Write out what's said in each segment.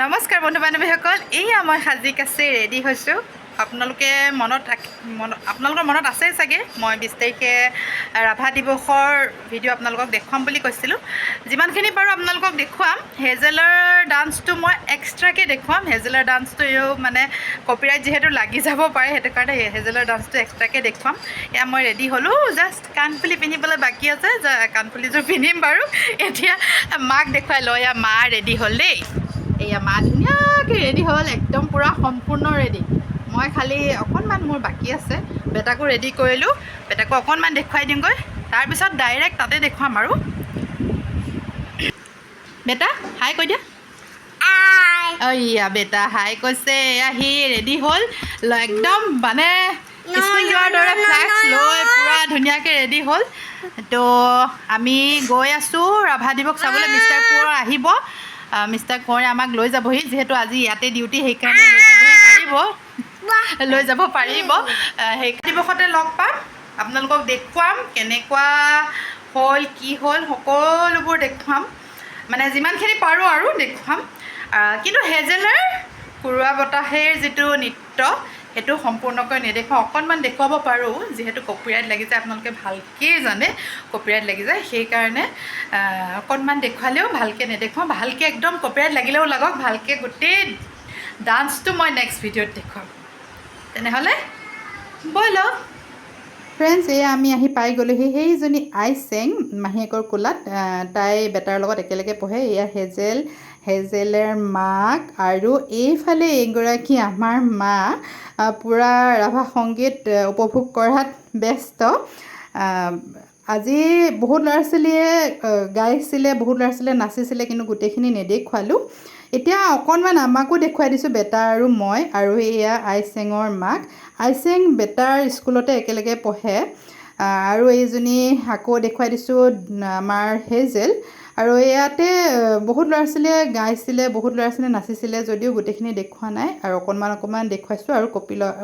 নমস্কাৰ বন্ধু বান্ধৱীসকল, এইয়া মই সাজি কাচি ৰেডি হৈছোঁ। আপোনালোকৰ মনত আছেই চাগে, মই 20 তাৰিখে ৰাভা দিৱসৰ ভিডিঅ' আপোনালোকক দেখুৱাম বুলি কৈছিলোঁ। যিমানখিনি পাৰোঁ আপোনালোকক দেখুৱাম। হেজেলৰ ডান্সটো মই এক্সট্ৰাকৈ দেখুৱাম। হেজেলৰ ডান্সটো মানে কপিৰাইট যিহেতু লাগি যাব পাৰে, সেইটো কাৰণে হেজেলৰ ডান্সটো এক্সট্ৰাকৈ দেখুৱাম। এয়া মই ৰেডি হ'লোঁ, জাষ্ট কাণফুলি পিন্ধিবলৈ বাকী আছে, কাণফুলিযোৰ পিন্ধিম বাৰু। এতিয়া মাক দেখুৱাই লওঁ। এয়া মা ৰেডি হ'ল দেই। এয়া মা ধুনীয়াকৈ ৰেডি হ'ল, একদম পূৰা সম্পূৰ্ণ ৰেডি। মই খালি অকণমান মোৰ বাকী আছে, বেটাকো ৰেডি কৰিলোঁ। বেটাকো অকণমান দেখুৱাই দিমগৈ, তাৰপিছত ডাইৰেক্ট তাতে দেখুৱাম আৰু। বেটা হাই কৈ দিয়া। এয়া বেটা হাই কৈছে। এয়া সি ৰেডি হ'ল, একদম মানে স্কুল যোৱাৰ দৰে ফ্লেক্স লৈ পূৰা ধুনীয়াকৈ ৰেডি হ'ল। তো আমি গৈ আছোঁ ৰাভা দিৱস চাবলৈ। মিষ্টাৰ কোঁৱৰ আহিব, মিষ্টাৰ কোঁৱৰে আমাক লৈ যাবহি, যিহেতু আজি ইয়াতে ডিউটি, সেইকাৰণে লৈ যাব পাৰিব। সেই দিৱসতে লগ পাম, আপোনালোকক দেখুৱাম কেনেকুৱা হ'ল, কি হ'ল, সকলোবোৰ দেখুৱাম। মানে যিমানখিনি পাৰোঁ আৰু দেখুৱাম। কিন্তু হেজেলৰ কুৰুৱা বতাহেৰ যিটো নৃত্য, সেইটো সম্পূৰ্ণকৈ নেদেখুৱাওঁ। অকণমান দেখুৱাব পাৰোঁ, যিহেতু কপিৰাইট লাগি যায়, আপোনালোকে ভালকৈ জানে কপিৰাইট লাগি যায়। সেইকাৰণে অকণমান দেখুৱালেও ভালকৈ নেদেখুৱাওঁ। ভালকৈ একদম কপিৰাইট লাগিলেও লাগক, ভালকৈ গোটেই ডান্সটো মই নেক্সট ভিডিঅ'ত দেখুৱাম। তেনেহ'লে ব'লক ফ্ৰেণ্ডছ, এয়া আমি আহি পাই গ'লোহি। সেইজনী আইচেং মাহীয়েকৰ কোলাত, তাই বেটাৰ লগত একেলগে পঢ়ে। এয়া হেজেলৰ মাক, আৰু এইফালে এইগৰাকী আমাৰ মা, পূৰা ৰাভা সংগীত উপভোগ কৰাত ব্যস্ত। আজি বহুত ল'ৰা ছোৱালীয়ে গাইছিলে, বহুত ল'ৰা ছোৱালীয়ে নাচিছিলে, কিন্তু গোটেইখিনি নেদেখুৱালোঁ। এতিয়া অকণমান আমাকো দেখুৱাই দিছোঁ, বেটা আৰু মই, আৰু এয়া আইচেঙৰ মাক। আইচেং বেটাৰ স্কুলতে একেলগে পঢ়ে। আৰু এইজনী আকৌ দেখুৱাই দিছোঁ আমাৰ হেজেল। আৰু ইয়াতে বহুত ল'ৰা ছোৱালীয়ে গাইছিলে, বহুত ল'ৰা ছোৱালীয়ে নাচিছিলে, যদিও গোটেইখিনি দেখুওৱা নাই, আৰু অকণমান দেখুৱাইছোঁ। আৰু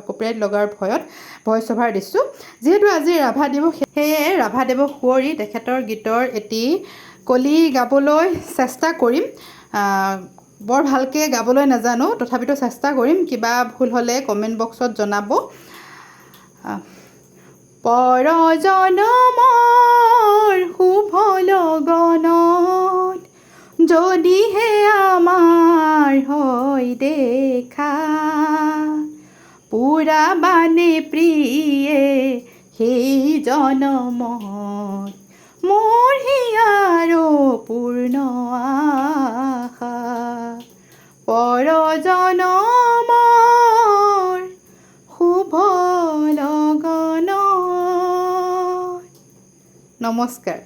কপিৰাইট লগাৰ ভয়ত ভইচ অভাৰ দিছোঁ। যিহেতু আজি ৰাভা দিৱস, সেয়ে ৰাভা দিৱস সুঁৱৰি তেখেতৰ গীতৰ এটি কলি গাবলৈ চেষ্টা কৰিম। বৰ ভালকৈ গাবলৈ নাজানো, তথাপিতো চেষ্টা কৰিম। কিবা ভুল হ'লে কমেণ্ট বক্সত জনাব। পৰজনমৰ শুভ লগনত যদিহে আমাৰ হয় দেখা, পুৰাবানে প্ৰিয়ে সেই জনমত মোৰ হিয়াৰো পূৰ্ণ আশা। পৰজনমৰ শুভ লগনত। নমস্কাৰ।